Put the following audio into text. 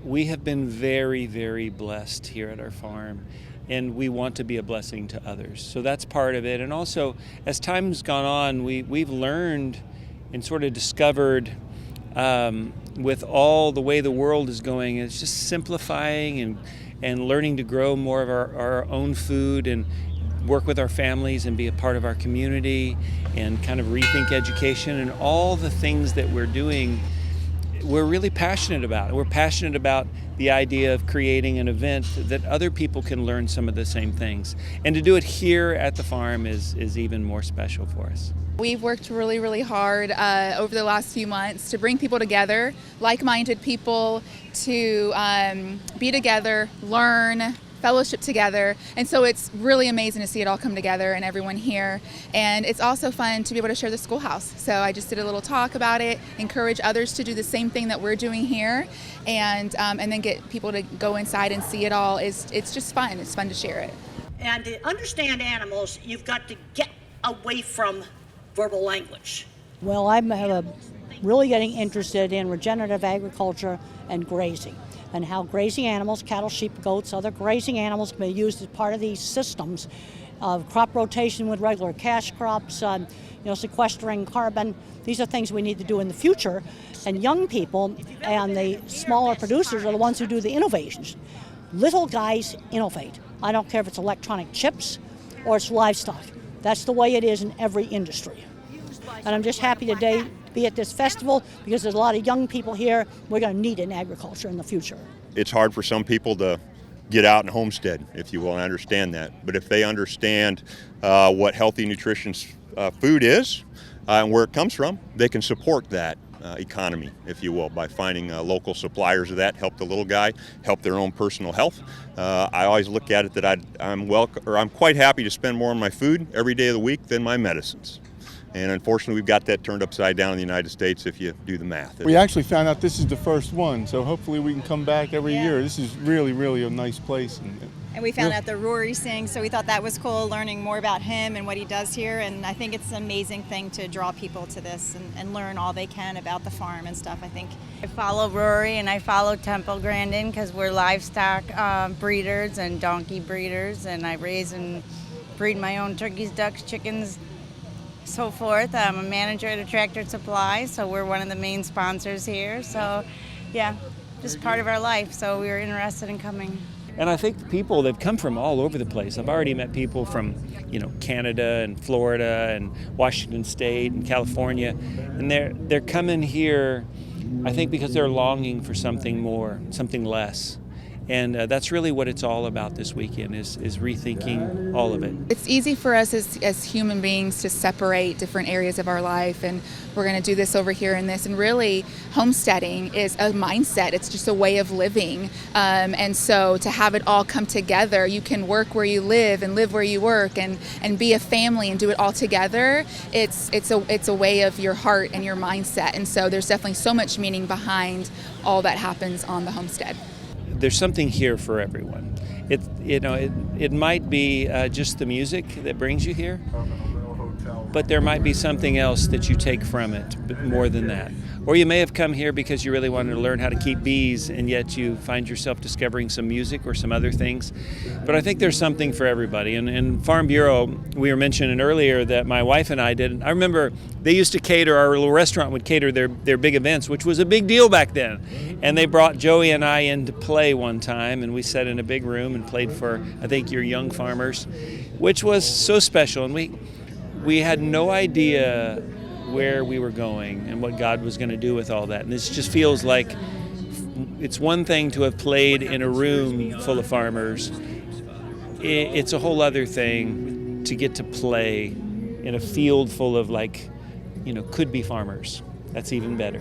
we have been very, very blessed here at our farm, and we want to be a blessing to others. So that's part of it. And also, as time's gone on, we've learned and sort of discovered with all the way the world is going, it's just simplifying and learning to grow more of our own food and work with our families and be a part of our community and kind of rethink education and all the things that we're doing. We're really passionate about it. We're passionate about the idea of creating an event that other people can learn some of the same things. And to do it here at the farm is even more special for us. We've worked really, really hard over the last few months to bring people together, like-minded people, to be together, learn, fellowship together, and so it's really amazing to see it all come together and everyone here. And it's also fun to be able to share the schoolhouse. So I just did a little talk about it, encourage others to do the same thing that we're doing here, and then get people to go inside and see it all. It's just fun. It's fun to share it. And to understand animals, you've got to get away from verbal language. Well, I'm really getting interested in regenerative agriculture and grazing, and how grazing animals, cattle, sheep, goats, other grazing animals can be used as part of these systems of crop rotation with regular cash crops, sequestering carbon. These are things we need to do in the future. And young people and the smaller producers are the ones who do the innovations. Little guys innovate. I don't care if it's electronic chips or it's livestock. That's the way it is in every industry. And I'm just happy today to be at this festival because there's a lot of young people here. We're going to need it in agriculture in the future. It's hard for some people to get out and homestead, if you will, and I understand that. But if they understand what healthy, nutritious food is and where it comes from, they can support that economy, if you will, by finding local suppliers of that, help the little guy, help their own personal health. I always look at it that I'm quite happy to spend more on my food every day of the week than my medicines. And unfortunately, we've got that turned upside down in the United States if you do the math. We actually found out this is the first one, so hopefully we can come back every year. This is really, really a nice place. And we found out that Rory sings, so we thought that was cool, learning more about him and what he does here. And I think it's an amazing thing to draw people to this and learn all they can about the farm and stuff, I think. I follow Rory and I follow Temple Grandin because we're livestock breeders and donkey breeders, and I raise and breed my own turkeys, ducks, chickens, so forth. I'm a manager at a Tractor Supply, so we're one of the main sponsors here. So yeah, just part of our life, so we were interested in coming. And I think the people, they've come from all over the place. I've already met people from, Canada and Florida and Washington State and California, and they're coming here, I think, because they're longing for something more, something less. And that's really what it's all about this weekend, is rethinking all of it. It's easy for us as human beings to separate different areas of our life, and we're going to do this over here and this. And really, homesteading is a mindset. It's just a way of living. And so to have it all come together, you can work where you live and live where you work and be a family and do it all together. It's a way of your heart and your mindset. And so there's definitely so much meaning behind all that happens on the homestead. There's something here for everyone. It might be just the music that brings you here, but there might be something else that you take from it, but more than that. Or you may have come here because you really wanted to learn how to keep bees, and yet you find yourself discovering some music or some other things. But I think there's something for everybody. And in Farm Bureau, we were mentioning earlier that my wife and I did. I remember they used to cater, our little restaurant would cater their big events, which was a big deal back then. And they brought Joey and I in to play one time, and we sat in a big room and played for, I think, your young farmers, which was so special. And we had no idea where we were going and what God was going to do with all that. And this just feels like it's one thing to have played in a room full of farmers. It's a whole other thing to get to play in a field full of could-be farmers. That's even better.